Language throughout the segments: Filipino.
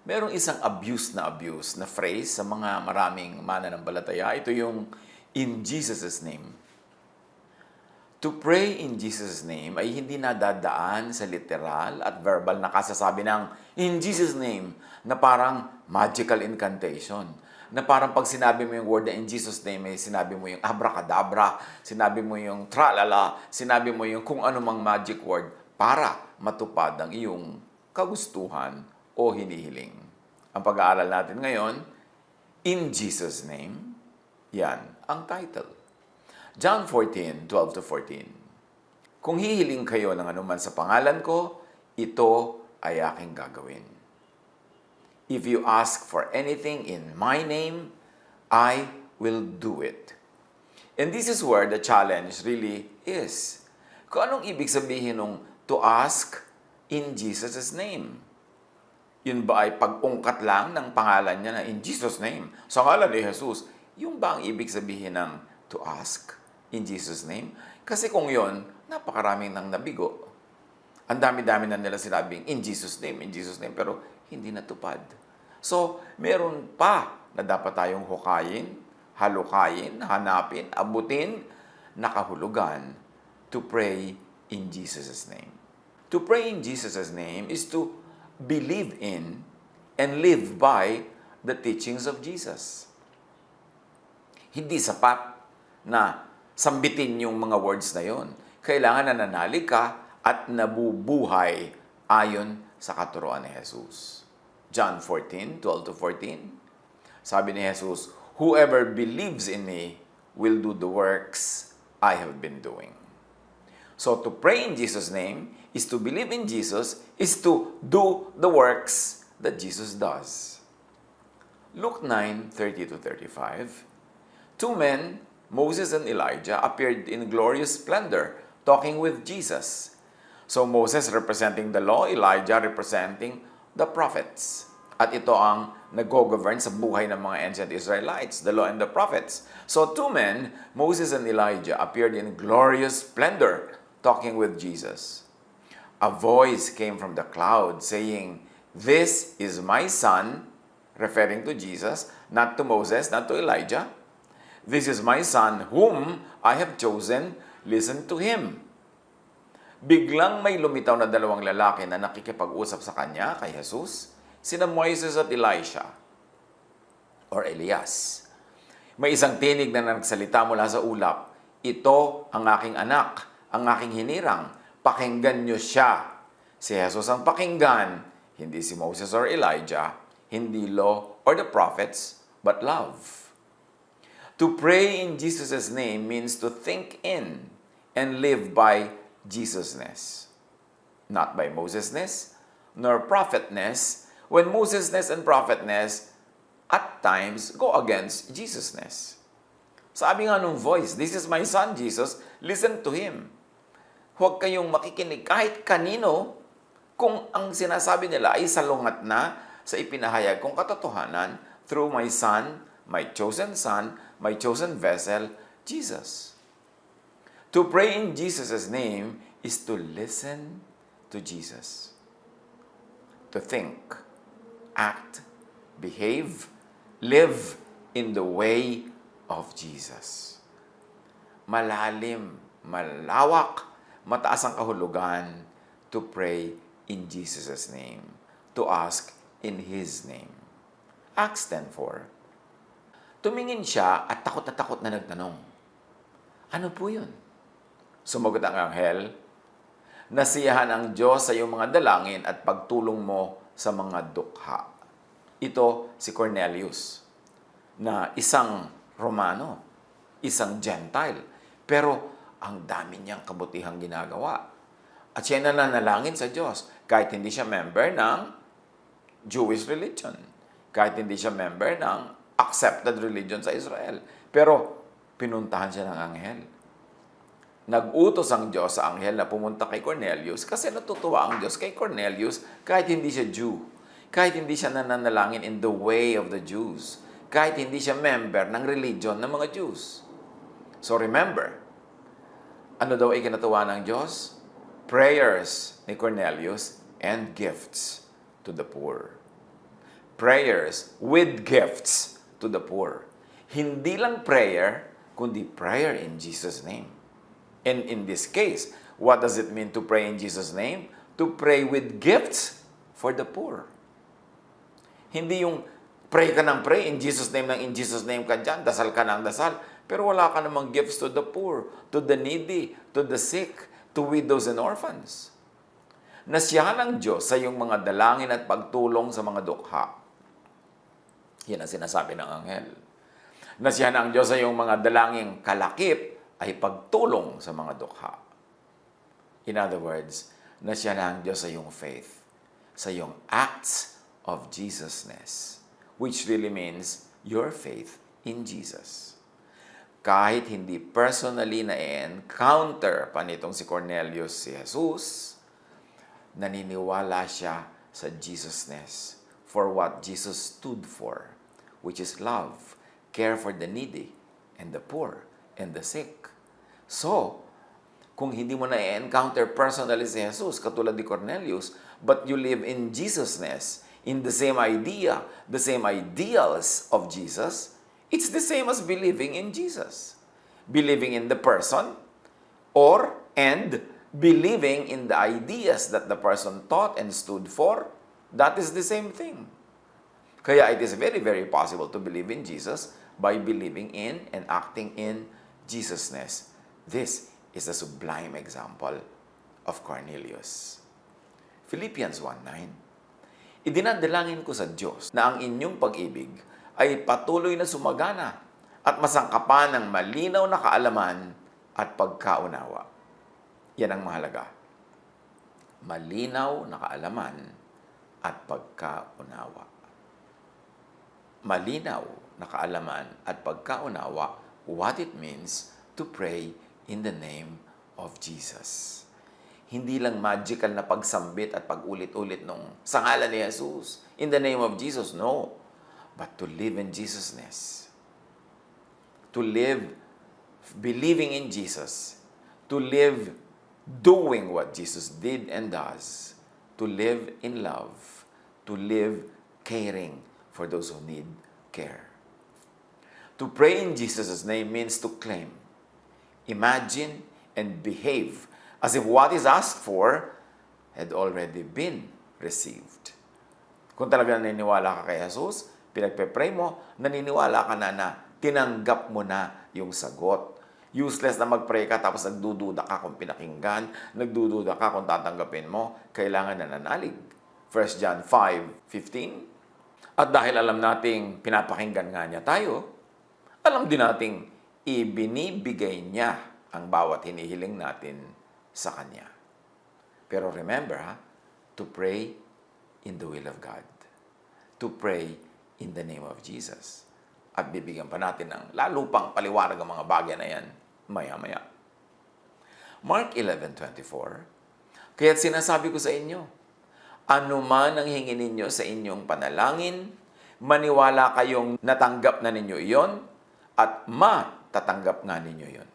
Merong isang abuse na phrase sa mga maraming mananampalataya. Ito yung in Jesus' name. To pray in Jesus' name ay hindi nadadaan sa literal at verbal na kasasabi ng in Jesus' name na parang magical incantation. Na parang pag sinabi mo yung word na in Jesus' name, ay sinabi mo yung abracadabra, sinabi mo yung tralala, sinabi mo yung kung anumang magic word para matupad ang iyong kagustuhan o hinihiling. Ang pag-aaral natin ngayon, in Jesus' name, yan ang title. John 14:12-14. Kung hihiling kayo ng anuman sa pangalan ko, ito ay aking gagawin. If you ask for anything in my name, I will do it. And this is where the challenge really is. Kung anong ibig sabihin ng to ask in Jesus' name? Yun ba ay pag-ungkat lang ng pangalan niya na in Jesus' name? Sa ngalan ni Jesus, yung ba ang ibig sabihin ng to ask in Jesus' name? Kasi kung yun, napakaraming nang nabigo. Ang dami-dami na nila sinabing in Jesus' name, pero hindi natupad. So, meron pa na dapat tayong hukayin, halukayin, hanapin, abutin, nakahulugan to pray in Jesus' name. To pray in Jesus' name is to believe in and live by the teachings of Jesus. Hindi sapat na sambitin yung mga words na yon. Kailangan nananalig ka at nabubuhay ayon sa katuruan ni Jesus. John 14:12-14. Sabi ni Jesus, whoever believes in me will do the works I have been doing. So to pray in Jesus' name is to believe in Jesus, is to do the works that Jesus does. Luke 9:30-35. Two men, Moses and Elijah, appeared in glorious splendor, talking with Jesus. So Moses representing the law, Elijah representing the prophets. At ito ang nag-govern sa buhay ng mga ancient Israelites, the law and the prophets. So two men, Moses and Elijah, appeared in glorious splendor, talking with Jesus. A voice came from the cloud saying, "This is my son," referring to Jesus, not to Moses, not to Elijah. "This is my son whom I have chosen, listen to him." Biglang may lumitaw na dalawang lalaki na nakikipag-usap sa kanya, kay Jesus, sina Moises at Elisha, or Elias. May isang tinig na nagsalita mula sa ulap, "Ito ang aking anak, ang aking hinirang, pakinggan niyo siya." Si Jesus ang pakinggan, hindi si Moses or Elijah, hindi law or the prophets, but love. To pray in Jesus' name means to think in and live by Jesusness. Not by Mosesness, nor prophetness, when Mosesness and prophetness at times go against Jesusness. Sabi nga nung voice, "This is my son Jesus, listen to him." Huwag kayong makikinig kahit kanino kung ang sinasabi nila ay salungat na sa ipinahayag kong katotohanan through my son, my chosen vessel, Jesus. To pray in Jesus' name is to listen to Jesus. To think, act, behave, live in the way of Jesus. Malalim, malawak, mataas ang kahulugan to pray in Jesus' name, to ask in His name. Acts 10:4. Tumingin siya at takot na nagtanong, "Ano po yun?" Sumagot ang anghel, "Nasiyahan ang Diyos sa iyong mga dalangin at pagtulong mo sa mga dukha." Ito si Cornelius, na isang Romano, isang Gentile, pero ang dami niyang kabutihang ginagawa. At siya nananalangin sa Diyos kahit hindi siya member ng Jewish religion, kahit hindi siya member ng accepted religion sa Israel. Pero pinuntahan siya ng anghel. Nag-utos ang Diyos sa anghel na pumunta kay Cornelius kasi natutuwa ang Diyos kay Cornelius kahit hindi siya Jew, kahit hindi siya nananalangin in the way of the Jews, kahit hindi siya member ng religion ng mga Jews. So remember, ano daw ay kinatuwa ng Diyos? Prayers ni Cornelius and gifts to the poor. prayers with gifts to the poor. Hindi lang prayer, kundi prayer in Jesus' name. And in this case, what does it mean to pray in Jesus' name? To pray with gifts for the poor. Hindi yung pray ka ng pray, in Jesus' name ng in Jesus' name ka dyan, dasal ka ng dasal, pero wala ka namang gifts to the poor, to the needy, to the sick, to widows and orphans. Nasiyahan ng Diyos sa iyong mga dalangin at pagtulong sa mga dukha. Yan ang sinasabi ng anghel. Nasiyahan ng Diyos sa iyong mga dalangin kalakip ay pagtulong sa mga dukha. In other words, nasiyahan ng Diyos sa iyong faith, sa iyong acts of Jesusness, which really means your faith in Jesus. Kahit hindi personally na-encounter pa nitong si Cornelius si Jesus, naniniwala siya sa Jesusness for what Jesus stood for, which is love, care for the needy, and the poor, and the sick. So, kung hindi mo na-encounter personally si Jesus, katulad ni Cornelius, but you live in Jesusness, in the same idea, the same ideals of Jesus, it's the same as believing in Jesus. Believing in the person, and believing in the ideas that the person taught and stood for, that is the same thing. Kaya it is very, very possible to believe in Jesus by believing in and acting in Jesusness. This is a sublime example of Cornelius. Philippians 1:9. Idinadalangin ko sa Diyos na ang inyong pag-ibig ay patuloy na sumagana at masangkapan ng malinaw na kaalaman at pagkaunawa. Yan ang mahalaga. Malinaw na kaalaman at pagkaunawa. Malinaw na kaalaman at pagkaunawa what it means to pray in the name of Jesus. Hindi lang magical na pagsambit at pag-ulit-ulit nung sa ngalan ni Jesus, in the name of Jesus, no. But to live in Jesusness. To live believing in Jesus. To live doing what Jesus did and does. To live in love. To live caring for those who need care. To pray in Jesus' name means to claim, imagine, and behave as if what is asked for had already been received. Kung talaga naniniwala ka kay Jesus, pinagpe-pray mo, naniniwala ka na tinanggap mo na yung sagot. Useless na mag-pray ka tapos nagdududa ka kung pinakinggan, nagdududa ka kung tatanggapin mo, kailangan na nanalig. 1 John 5:15. At dahil alam nating pinapakinggan nga niya tayo, alam din nating ibinibigay niya ang bawat hinihiling natin sa Kanya. Pero remember, to pray in the will of God. To pray in the name of Jesus. At bibigyan pa natin ng lalo pang paliwanag ang mga bagay na yan maya-maya. Mark 11:24, kaya't sinasabi ko sa inyo, anuman ang hingin ninyo sa inyong panalangin, maniwala kayong natanggap na ninyo iyon at matatanggap nga ninyo iyon.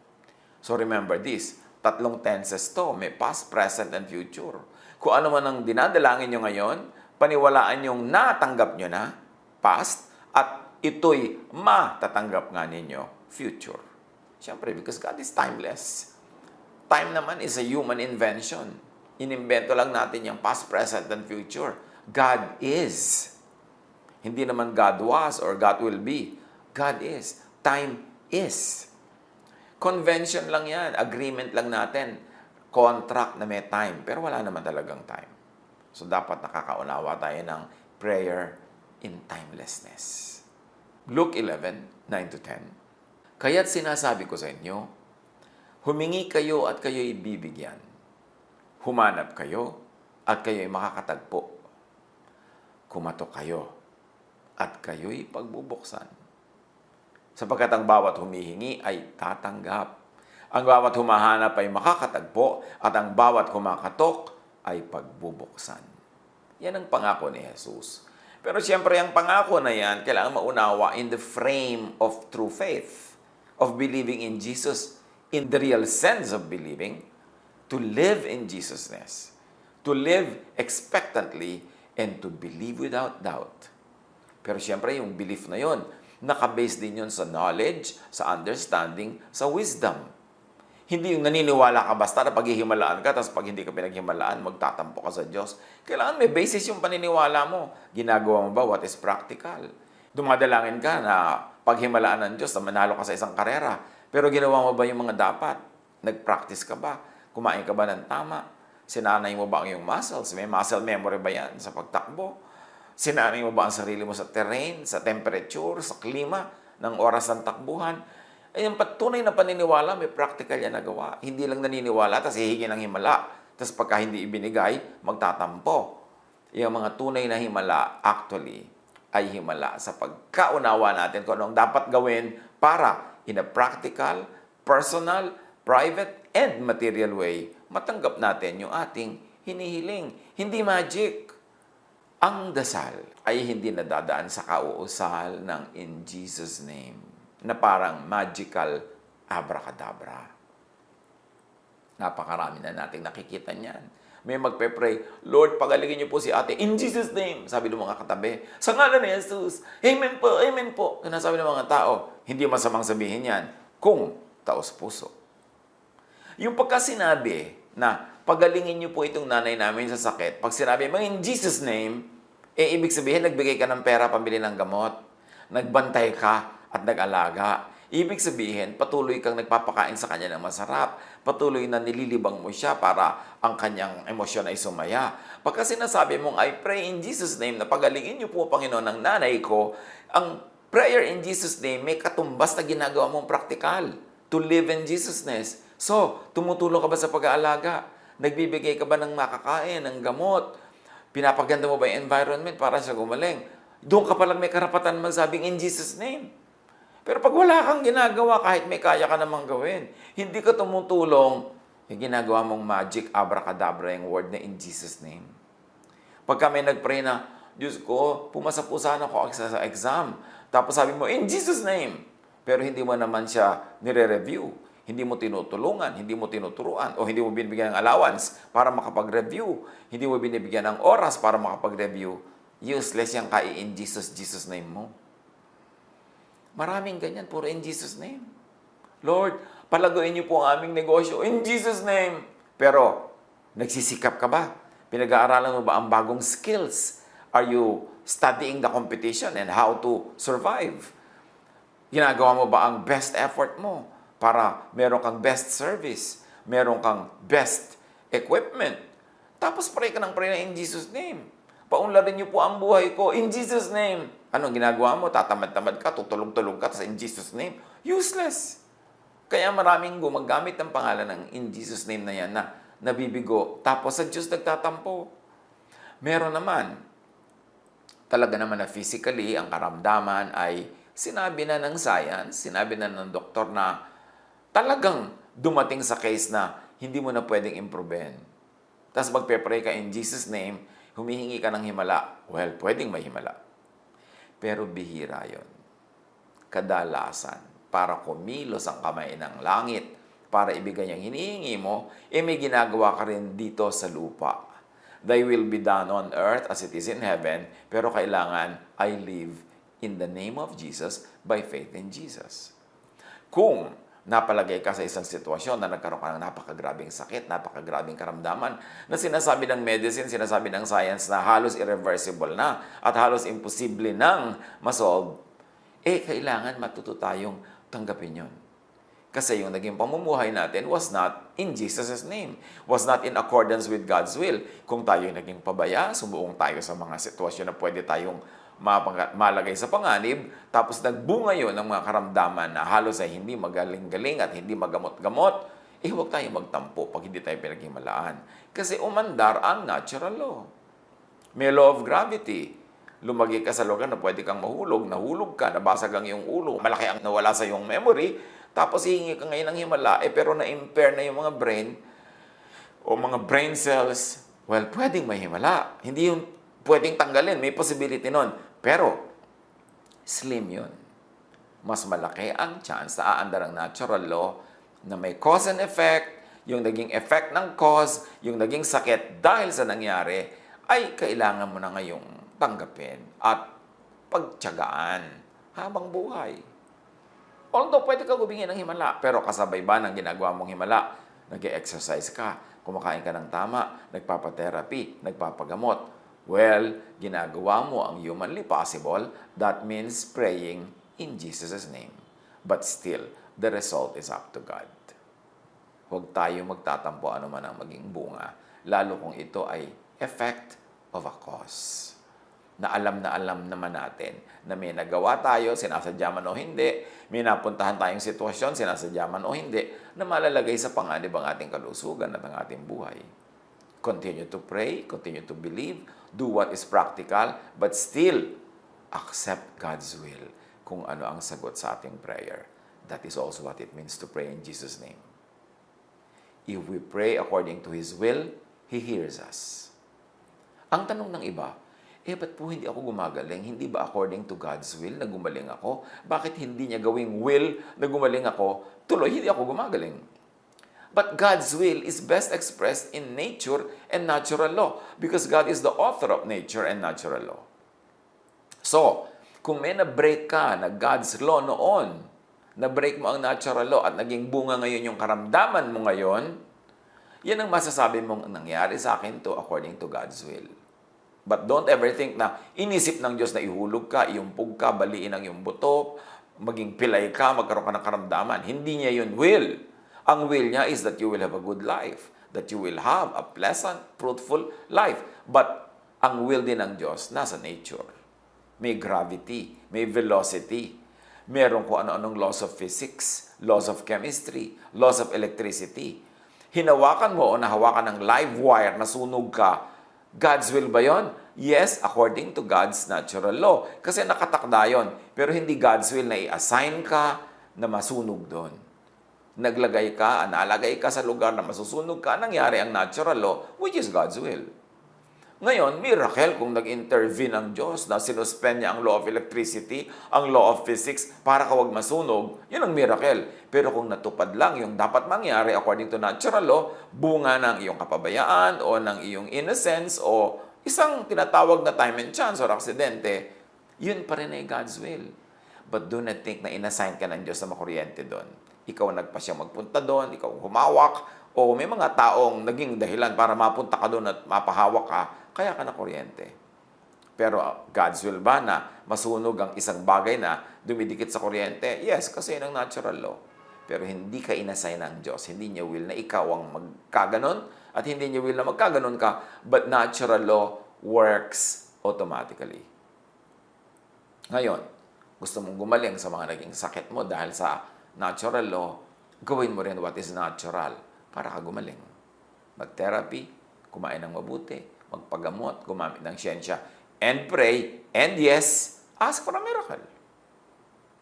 So remember this, tatlong tenses to, may past, present, and future. Kung ano man ang dinadalangin nyo ngayon, paniwalaan yung natanggap nyo na, past, at ito'y matatanggap nga ninyo, future. Siyempre, because God is timeless. Time naman is a human invention. Inimbento lang natin yung past, present, and future. God is. Hindi naman God was or God will be. God is. Time is. Convention lang yan. Agreement lang natin. Contract na may time. Pero wala naman talagang time. So, dapat nakakaunawa tayo ng prayer in timelessness. Luke 11:9-10. Kaya't sinasabi ko sa inyo, humingi kayo at kayo'y bibigyan. Humanap kayo at kayo'y makakatagpo. Kumatok kayo at kayo'y pagbubuksan. Sapagkat ang bawat humihingi ay tatanggap. Ang bawat humahanap ay makakatagpo at ang bawat kumakatok ay pagbubuksan. Yan ang pangako ni Jesus. Pero siyempre, ang pangako na yan, kailangan maunawa in the frame of true faith, of believing in Jesus, in the real sense of believing, to live in Jesusness, to live expectantly, and to believe without doubt. Pero siyempre, yung belief na yun, nakabase din yun sa knowledge, sa understanding, sa wisdom. Hindi yung naniniwala ka basta na paghihimalaan ka, tapos pag hindi ka pinaghimalaan, magtatampo ka sa Diyos. Kailangan may basis yung paniniwala mo. Ginagawa mo ba what is practical? Dumadalangin ka na paghimalaan ng Diyos na manalo ka sa isang karera. Pero ginawa mo ba yung mga dapat? Nag-practice ka ba? Kumain ka ba ng tama? Sinanay mo ba ang iyong muscles? May muscle memory ba yan sa pagtakbo? Sinanay mo ba ang sarili mo sa terrain, sa temperature, sa klima, ng oras ng takbuhan? Ay, yung tunay na paniniwala, may practical yan nagawa. Hindi lang naniniwala, tapos hihingi ng himala. Tapos pagka hindi ibinigay, magtatampo. Yung mga tunay na himala, actually, ay himala sa pagkaunawa natin kung anong dapat gawin para in a practical, personal, private, and material way, matanggap natin yung ating hinihiling. Hindi magic. Ang dasal ay hindi nadadaan sa kauusal ng in Jesus' name na parang magical abracadabra. Napakarami na nating nakikita niyan. May magpe-pray, Lord, pagalingin niyo po si ate in Jesus' name. Sabi ng mga katabi, sa ngalan ni Jesus, amen po, amen po. Sinasabi ng mga tao, hindi masamang sabihin yan kung taos puso. Yung pagka sinabi na pagalingin niyo po itong nanay namin sa sakit, pag sinabi mo in Jesus' name, ibig sabihin, nagbigay ka ng pera pambili ng gamot, nagbantay ka at nag-alaga. Ibig sabihin, patuloy kang nagpapakain sa kanya ng masarap. Patuloy na nililibang mo siya para ang kanyang emosyon ay sumaya. Pagka sinasabi mong, I pray in Jesus' name na pagalingin niyo po, Panginoon, ng nanay ko, ang prayer in Jesus' name may katumbas na ginagawa mong praktikal to live in Jesus' name. So, tumutulong ka ba sa pag-aalaga? Nagbibigay ka ba ng makakain, ng gamot? Pinapaganda mo ba yung environment para siya gumaling? Doon ka palang may karapatan magsabing in Jesus' name. Pero pag wala kang ginagawa, kahit may kaya ka namang gawin, hindi ka tumutulong, yung ginagawa mong magic, abracadabra, yung word na in Jesus' name. Pag kami nag-pray na, Diyos ko, pumasa po sana ako sa exam. Tapos sabi mo, in Jesus' name. Pero hindi mo naman siya nire-review. Hindi mo tinutulungan, hindi mo tinuturuan, o hindi mo binibigyan ng allowance para makapag-review. Hindi mo binibigyan ng oras para makapag-review. Useless yung in Jesus' name mo. Maraming ganyan, puro in Jesus' name. Lord, palaguin niyo po ang aming negosyo in Jesus' name. Pero, nagsisikap ka ba? Pinag-aaralan mo ba ang bagong skills? Are you studying the competition and how to survive? Ginagawa mo ba ang best effort mo para meron kang best service, meron kang best equipment? Tapos pray ka ng pray na in Jesus' name. Paunlarin niyo po ang buhay ko in Jesus' name. Anong ginagawa mo? Tatamad-tamad ka, tutulog-tulog ka, tapos in Jesus' name? Useless. Kaya maraming gumagamit ng pangalan ng in Jesus' name na yan na nabibigo. Tapos sa Diyos nagtatampo. Meron naman, talaga naman na physically, ang karamdaman ay sinabi na ng science, sinabi na ng doktor na talagang dumating sa case na hindi mo na pwedeng improvein. Tapos magpe-pray ka in Jesus' name, humihingi ka ng himala. Well, pwedeng may himala. Pero bihira yon. Kadalasan, para kumilos ang kamay ng langit, para ibigay ang hinihingi mo, may ginagawa ka rin dito sa lupa. Thy will be done on earth as it is in heaven, pero kailangan I live in the name of Jesus by faith in Jesus. Kung napalagay ka sa isang sitwasyon na nagkaroon ka ng napakagrabing sakit, napakagrabing karamdaman, na sinasabi ng medicine, sinasabi ng science na halos irreversible na at halos imposible nang masolve, kailangan matuto tayong tanggapin yun. Kasi yung naging pamumuhay natin was not in Jesus' name, was not in accordance with God's will. Kung tayo naging pabaya, sumuong tayo sa mga sitwasyon na pwede tayong malagay sa panganib, tapos nagbunga yun ng mga karamdaman na halos ay hindi magaling-galing at hindi magamot-gamot, huwag tayo magtampo pag hindi tayo pinaghimalaan. Kasi umandar ang natural law. May law of gravity. Lumagi ka sa lugar na pwede kang mahulog, nahulog ka, nabasag ang iyong ulo, malaki ang nawala sa iyong memory, tapos hihingi ka ngayon ng himala, pero na-impair na yung mga brain o mga brain cells, well, pwedeng may himala. Hindi yung pwedeng tanggalin, may possibility nun. Pero, slim yun. Mas malaki ang chance na aandar ang natural law na may cause and effect, yung naging effect ng cause, yung naging sakit dahil sa nangyari, ay kailangan mo na ngayong tanggapin at pagtiyagaan habang buhay. Although pwede ka humingi ng himala, pero kasabay ba ng ginagawa mong himala? Nag-exercise ka, kumakain ka ng tama, nagpapatherapy, nagpapagamot. Well, ginagawa mo ang humanly possible, that means praying in Jesus' name. But still, the result is up to God. Huwag tayo magtatampo ano man ang maging bunga, lalo kung ito ay effect of a cause. Na alam naman natin na may nagawa tayo, sinasadya man o hindi, may napuntahan tayong sitwasyon, sinasadya man o hindi, na malalagay sa panganib ang ating kalusugan at ang ating buhay. Continue to pray, continue to believe, do what is practical, but still, accept God's will kung ano ang sagot sa ating prayer. That is also what it means to pray in Jesus' name. If we pray according to His will, He hears us. Ang tanong ng iba, ba't po hindi ako gumagaling? Hindi ba according to God's will na gumaling ako? Bakit hindi niya gawing will na gumaling ako? Tuloy, hindi ako gumagaling. But God's will is best expressed in nature and natural law because God is the author of nature and natural law. So, kung may na-break ka na God's law noon, na-break mo ang natural law at naging bunga ngayon yung karamdaman mo ngayon, yan ang masasabi mong nangyari sa akin to according to God's will. But don't ever think na inisip ng Diyos na ihulog ka, iumpog ka, baliin ang iyong buto, maging pilay ka, magkaroon ka ng karamdaman. Hindi niya yun will. Ang will niya is that you will have a good life, that you will have a pleasant, fruitful life. But ang will din ng Diyos nasa nature. May gravity, may velocity. Meron kung ano-anong laws of physics, laws of chemistry, laws of electricity. Hinawakan mo o nahawakan ng live wire na sunog ka, God's will ba yon? Yes, according to God's natural law. Kasi nakatakda yon. Pero hindi God's will na i-assign ka na masunog doon. Naglagay ka, nalagay ka sa lugar na masusunog ka, nangyari ang natural law, which is God's will. Ngayon, miracle kung nag-intervene ang Diyos na sinuspend niya ang law of electricity, ang law of physics, para ka wag masunog, yun ang miracle. Pero kung natupad lang yung dapat mangyari according to natural law, bunga ng iyong kapabayaan o ng iyong innocence o isang tinatawag na time and chance or aksidente, yun pa rin ay God's will. But do not think na inassign ka ng Diyos na makuryente doon. Ikaw nagpa siya magpunta doon, ikaw humawak, o may mga taong naging dahilan para mapunta ka doon at mapahawak ka, kaya ka na kuryente. Pero God's will ba na masunog ang isang bagay na dumidikit sa kuryente? Yes, kasi yun ang natural law. Pero hindi ka inassign ng Diyos. Hindi niya will na ikaw ang magkaganon at hindi niya will na magkaganon ka, but natural law works automatically. Ngayon, gusto mong gumaling sa mga naging sakit mo dahil sa natural law, gawin mo rin what is natural para ka gumaling. Mag-therapy, kumain ng mabuti, magpagamot, gumamit ng siyensya, and pray, and yes, ask for a miracle.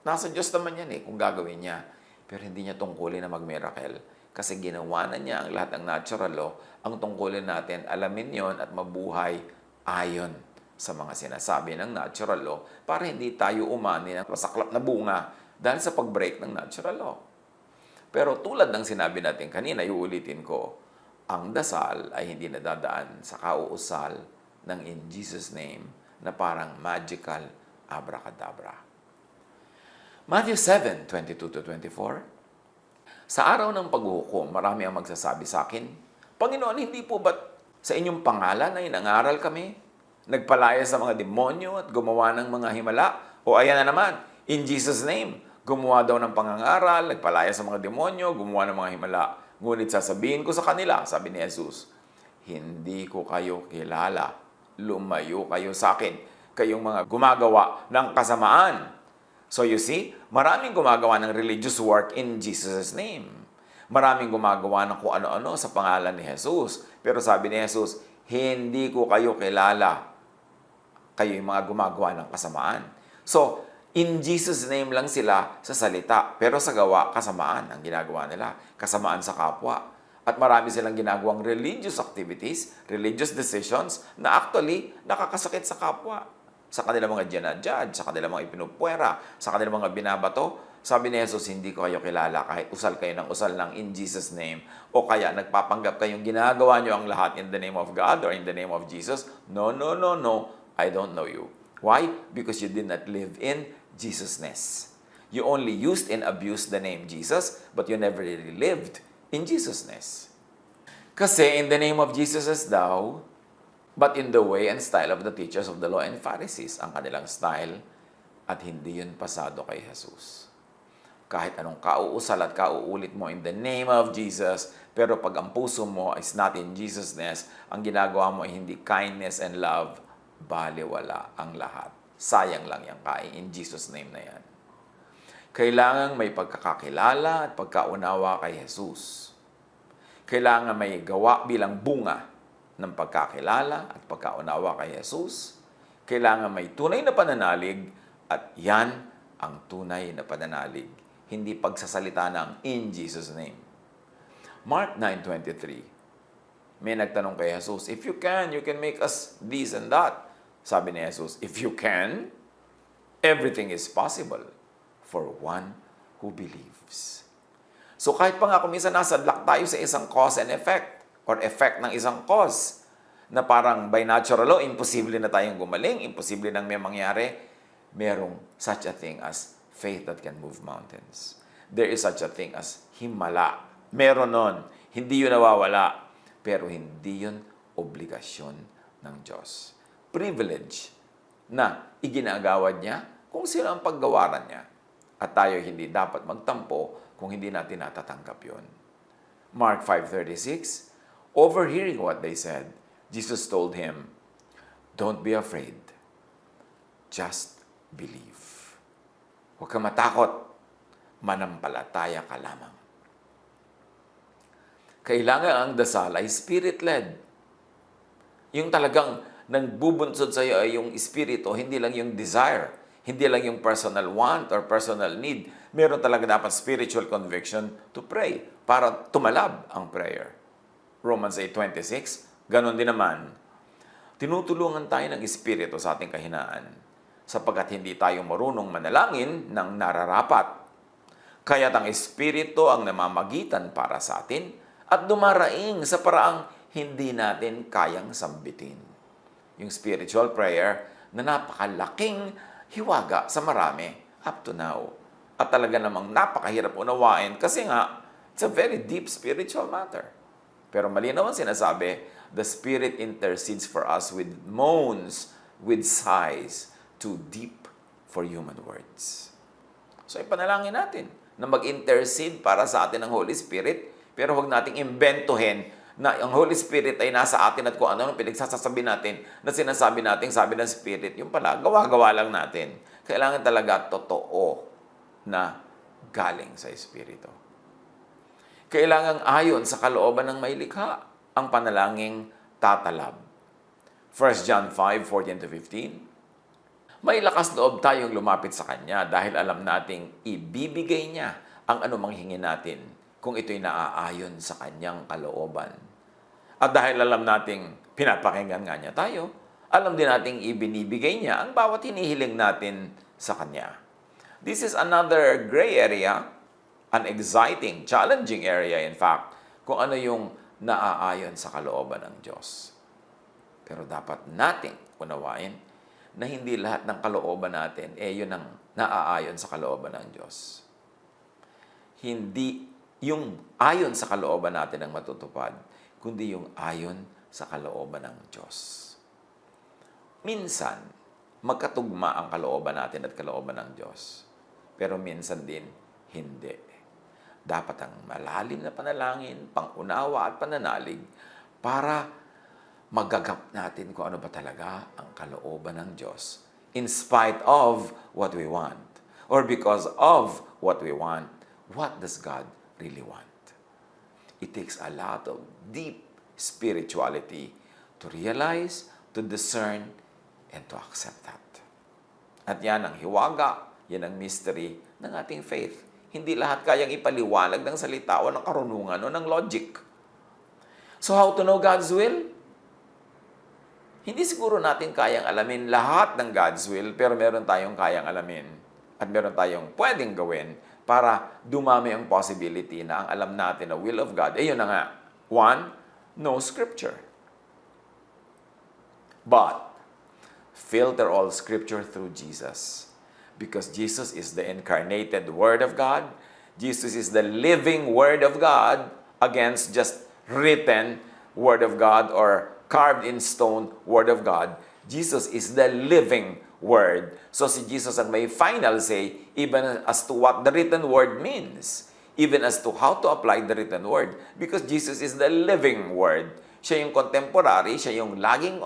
Nasa Diyos naman yan kung gagawin niya. Pero hindi niya tungkulin na mag-miracle. Kasi ginawa na niya ang lahat ng natural law. Ang tungkulin natin, alamin yon at mabuhay ayon sa mga sinasabi ng natural law para hindi tayo umani ng masaklap na bunga dahil sa pag-break ng natural law. Pero tulad ng sinabi natin kanina, iuulitin ko, ang dasal ay hindi nadadaan sa kauusal ng in Jesus' name na parang magical abracadabra. Matthew 7:22-24. Sa araw ng paghuhukom, marami ang magsasabi sa akin, Panginoon, hindi po ba't sa inyong pangalan ay nangaral kami? Nagpalaya sa mga demonyo at gumawa ng mga himala? O ayan na naman, in Jesus' name, gumawa daw ng pangangaral, nagpalaya sa mga demonyo, gumawa ng mga himala. Ngunit sasabihin ko sa kanila, sabi ni Jesus, hindi ko kayo kilala. Lumayo kayo sa akin. Kayong mga gumagawa ng kasamaan. So you see, maraming gumagawa ng religious work in Jesus' name. Maraming gumagawa ng kung ano-ano sa pangalan ni Jesus. Pero sabi ni Jesus, hindi ko kayo kilala. Kayo yung mga gumagawa ng kasamaan. So, in Jesus' name lang sila sa salita, pero sa gawa, kasamaan ang ginagawa nila. Kasamaan sa kapwa. At marami silang ginagawang religious activities, religious decisions, na actually nakakasakit sa kapwa. Sa kanilang mga ginajudge, sa kanilang mga ipinupwera, sa kanilang mga binabato. Sabi ni Jesus, hindi ko kayo kilala kahit usal kayo ng usal ng in Jesus' name. O kaya nagpapanggap kayong ginagawa nyo ang lahat in the name of God or in the name of Jesus. No, no, no, no. I don't know you. Why? Because you did not live in Jesusness. You only used and abused the name Jesus, but you never really lived in Jesusness. Kasi in the name of Jesus as thou, but in the way and style of the teachers of the law and Pharisees, ang kanilang style, at hindi yun pasado kay Jesus. Kahit anong kauusal at kauulit mo in the name of Jesus, pero pag ang puso mo is not in Jesusness, ang ginagawa mo ay hindi kindness and love, baliwala ang lahat. Sayang lang yung kain in Jesus' name na yan. Kailangan may pagkakakilala at pagkaunawa kay Jesus. Kailangan may gawa bilang bunga ng pagkakilala at pagkaunawa kay Jesus. Kailangan may tunay na pananalig at yan ang tunay na pananalig. Hindi pagsasalita ng in Jesus' name. Mark 9:23. May nagtanong kay Jesus, if you can make us this and that. Sabi ni Jesus, if you can, everything is possible for one who believes. So kahit pa nga kung minsan nasadlak tayo sa isang cause and effect or effect ng isang cause na parang by natural law, imposible na tayong gumaling, imposible nang may mangyari, merong such a thing as faith that can move mountains. There is such a thing as himala. Meron nun. Hindi yun nawawala. Pero hindi yun obligasyon ng Diyos. Privilege na iginagawad niya kung sino ang paggawaran niya. At tayo hindi dapat magtampo kung hindi natin natatanggap yun. Mark 5:36, overhearing what they said, Jesus told him, don't be afraid. Just believe. Huwag kang matakot. Manampalataya ka lamang. Kailangan ang dasal ay spirit-led. Yung talagang nagbubunsod sa iyo ay yung espiritu, hindi lang yung desire, hindi lang yung personal want or personal need. Meron talaga dapat spiritual conviction to pray para tumalab ang prayer. Romans 8:26, ganon din naman. Tinutulungan tayo ng espiritu sa ating kahinaan sapagkat hindi tayo marunong manalangin ng nararapat. Kaya't ang espiritu ang namamagitan para sa atin at dumaraing sa paraang hindi natin kayang sambitin. Yung spiritual prayer na napakalaking hiwaga sa marami up to now. At talaga namang napakahirap unawain kasi nga, it's a very deep spiritual matter. Pero malinaw ang sinasabi, the Spirit intercedes for us with moans, with sighs, too deep for human words. So ipanalangin natin na mag-intercede para sa atin ang Holy Spirit, pero huwag nating imbentuhin na ang Holy Spirit ay nasa atin at kung ano ang pinagsasasabi natin na sinasabi natin, sabi ng Spirit, yung pala, gawa-gawa lang natin. Kailangan talaga totoo na galing sa Espiritu. Kailangan ayon sa kalooban ng may likha ang panalangin tatalab. 1 John 5:14-15. May lakas loob tayong lumapit sa Kanya dahil alam nating ibibigay Niya ang anumang hingin natin kung ito'y naaayon sa Kanyang kalooban. At dahil alam nating pinapakinggan nga Niya tayo, alam din nating ibinibigay Niya ang bawat hinihiling natin sa Kanya. This is another gray area, an exciting, challenging area in fact, kung ano yung naaayon sa kalooban ng Diyos. Pero dapat nating unawain na hindi lahat ng kalooban natin yun ang naaayon sa kalooban ng Diyos. Hindi yung ayon sa kalooban natin ang matutupad, kundi yung ayon sa kalooban ng Diyos. Minsan, magkatugma ang kalooban natin at kalooban ng Diyos. Pero minsan din, hindi. Dapat ang malalim na panalangin, pangunawa at pananalig para magagap natin kung ano ba talaga ang kalooban ng Diyos in spite of what we want. Or because of what we want, what does God really want? It takes a lot of deep spirituality to realize, to discern, and to accept that. At yan ang hiwaga, yan ang mystery ng ating faith. Hindi lahat kayang ipaliwanag ng salita o ng karunungan o ng logic. So how to know God's will? Hindi siguro natin kayang alamin lahat ng God's will, pero meron tayong kayang alamin at meron tayong pwedeng gawin para dumami ang possibility na ang alam natin na will of God. Yun na nga. 1, know Scripture. But, filter all Scripture through Jesus. Because Jesus is the incarnated Word of God. Jesus is the living Word of God against just written Word of God or carved in stone Word of God. Jesus is the living Word. So si Jesus ang may final say even as to what the written Word means. Even as to how to apply the written Word. Because Jesus is the living Word. Siya yung contemporary, siya yung laging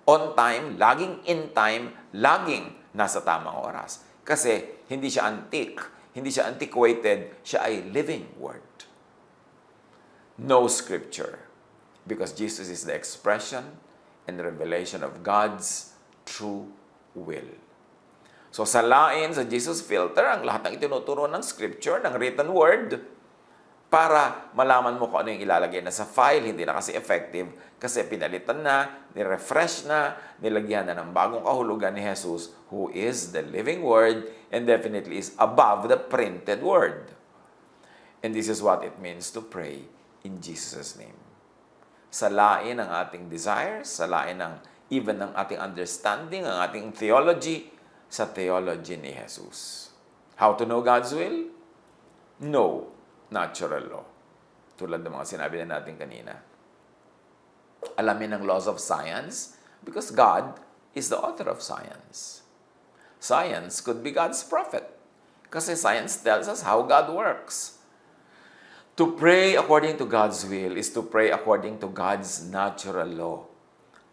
on time, laging in time, laging nasa tamang oras. Kasi hindi siya antique, hindi siya antiquated, siya ay living Word. No Scripture. Because Jesus is the expression and revelation of God's true will. So sa lain, sa Jesus filter, ang lahat ng itinuturo ng Scripture, ng written Word, para malaman mo kung ano yung ilalagay na sa file, hindi na kasi effective, kasi pinalitan na, nirefresh na, nilagyan na ng bagong kahulugan ni Jesus, who is the living Word, and definitely is above the printed Word. And this is what it means to pray in Jesus' name. Salain ang ating desires, salain ang even ang ating understanding, ang ating theology, sa theology ni Jesus. How to know God's will? No natural law. Tulad ng mga sinabi na natin kanina. Alamin ang laws of science because God is the author of science. Science could be God's prophet kasi science tells us how God works. To pray according to God's will is to pray according to God's natural law.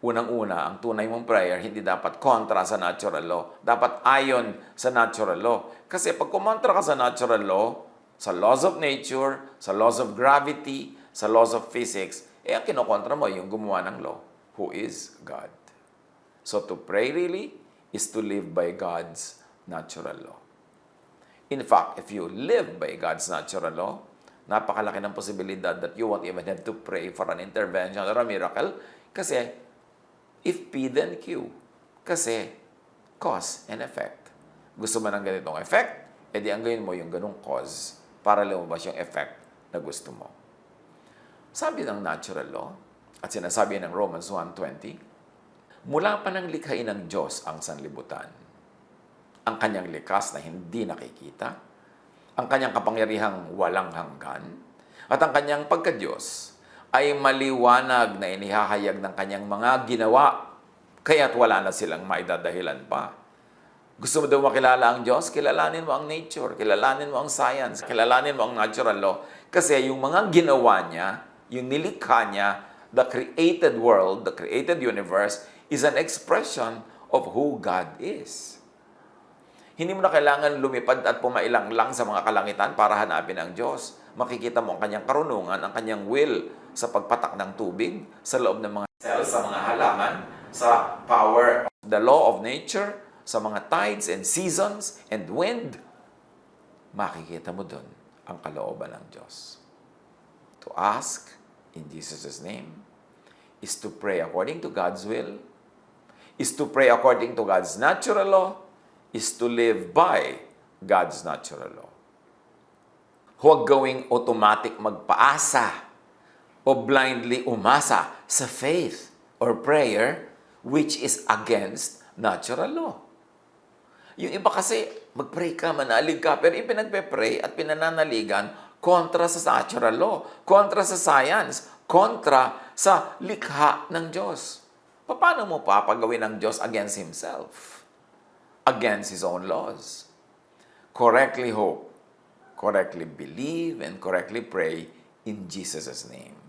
Unang-una, ang tunay mong prayer hindi dapat kontra sa natural law. Dapat ayon sa natural law. Kasi pag kumontra ka sa natural law, sa laws of nature, sa laws of gravity, sa laws of physics, ang kinokontra mo yung gumawa ng law, who is God. So to pray really is to live by God's natural law. In fact, if you live by God's natural law, napakalaki ng posibilidad that you won't even have to pray for an intervention or a miracle kasi if P, then Q. Kasi, cause and effect. Gusto mo ng ganitong effect, edi ang gawin mo yung ganong cause para lumabas yung effect na gusto mo. Sabi ng natural law, at sinasabi ng Romans 1:20, mula pa ng likhain ng Diyos ang sanlibutan, ang kanyang likas na hindi nakikita, ang kanyang kapangyarihang walang hanggan, at ang kanyang pagka-Diyos, ay maliwanag na inihahayag ng kanyang mga ginawa, kaya't wala na silang maidadahilan pa. Gusto mo daw makilala ang Diyos? Kilalanin mo ang nature, kilalanin mo ang science, kilalanin mo ang natural law. Kasi yung mga ginawa niya, yung nilikha niya, the created world, the created universe, is an expression of who God is. Hindi mo na kailangan lumipad at pumailang lang sa mga kalangitan para hanapin ang Diyos. Makikita mo ang kanyang karunungan, ang kanyang will sa pagpatak ng tubig, sa loob ng mga cells, sa mga halaman, sa power of the law of nature, sa mga tides and seasons and wind. Makikita mo dun ang kalooban ng Diyos. To ask in Jesus' name is to pray according to God's will, is to pray according to God's natural law, is to live by God's natural law. Huwag gawing automatic magpaasa o blindly umasa sa faith or prayer which is against natural law. Yung iba kasi, mag-pray ka, manalig ka, pero yung pinagpe-pray at pinananaligan kontra sa natural law, kontra sa science, kontra sa likha ng Diyos. Paano mo papagawin ng Diyos against Himself? Against His own laws? Correctly hope, correctly believe, and correctly pray in Jesus' name.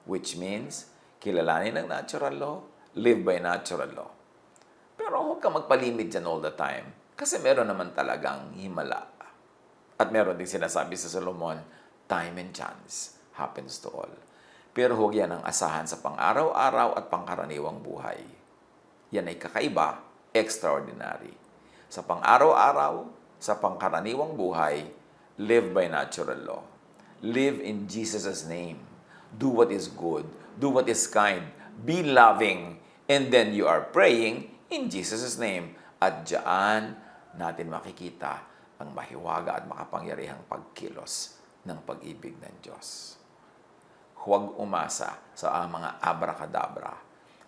Which means, kilalanin ang natural law, live by natural law. Pero huwag ka magpalimit dyan all the time. Kasi meron naman talagang himala. At meron din sinasabi sa Solomon, time and chance happens to all. Pero huwag yan ang asahan sa pang-araw-araw at pangkaraniwang buhay. Yan ay kakaiba, extraordinary. Sa pang-araw-araw, sa pangkaraniwang buhay, live by natural law. Live in Jesus' name. Do what is good. Do what is kind. Be loving. And then you are praying in Jesus' name. At diyan natin makikita ang mahiwaga at makapangyarihang pagkilos ng pag-ibig ng Diyos. Huwag umasa sa mga abracadabra.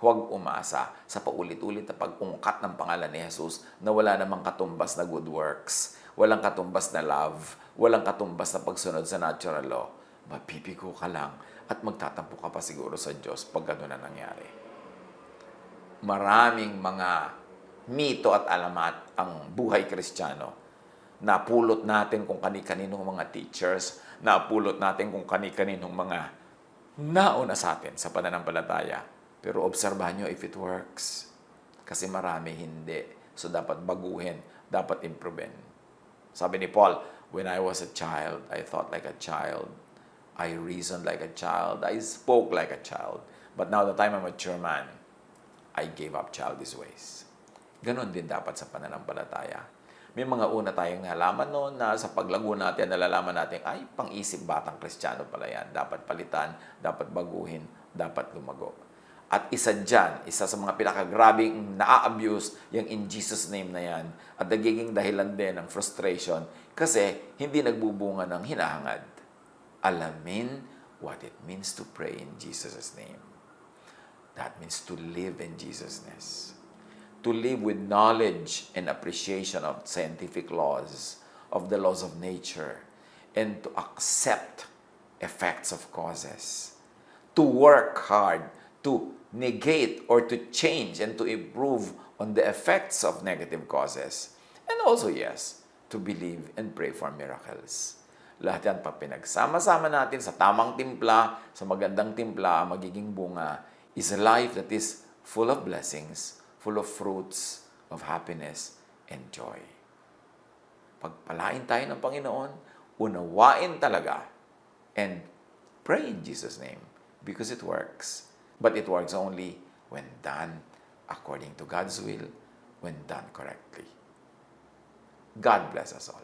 huwag umasa sa paulit-ulit na pag-ungkat ng pangalan ni Jesus na wala namang katumbas na good works, walang katumbas na love, walang katumbas na pagsunod sa natural law. Mapipigo ka lang at magtatampo ka pa siguro sa Diyos pag gano'n na nangyari. Maraming mga mito at alamat ang buhay Kristiyano. Napulot natin kung kani-kaninong mga teachers, napulot natin kung kani-kaninong mga nauna sa atin sa pananampalataya. Pero obserbahan nyo if it works. Kasi marami hindi. So dapat baguhin, dapat improvein. Sabi ni Paul, when I was a child, I thought like a child. I reasoned like a child. I spoke like a child. But now that I'm a mature man, I gave up childish ways. Ganon din dapat sa pananampalataya. May mga una tayong nalaman noon na sa paglago natin, nalalaman natin, ay, pang-isip batang Kristiyano pala yan. Dapat palitan, dapat baguhin, dapat lumago. At isa dyan, isa sa mga pinakagrabing na-abuse, yung in Jesus name na yan, at nagiging dahilan din ng frustration kasi hindi nagbubunga ng hinahangad. Alamin what it means to pray in Jesus' name. That means to live in Jesus' name. To live with knowledge and appreciation of scientific laws, of the laws of nature, and to accept effects of causes. To work hard, to negate or to change and to improve on the effects of negative causes. And also, yes, to believe and pray for miracles. Lahat yan, pag pinagsama-sama natin sa tamang timpla, sa magandang timpla, magiging bunga, is a life that is full of blessings, full of fruits of happiness and joy. Pagpalain tayo ng Panginoon, unawain talaga, and pray in Jesus' name because it works. But it works only when done according to God's will, when done correctly. God bless us all.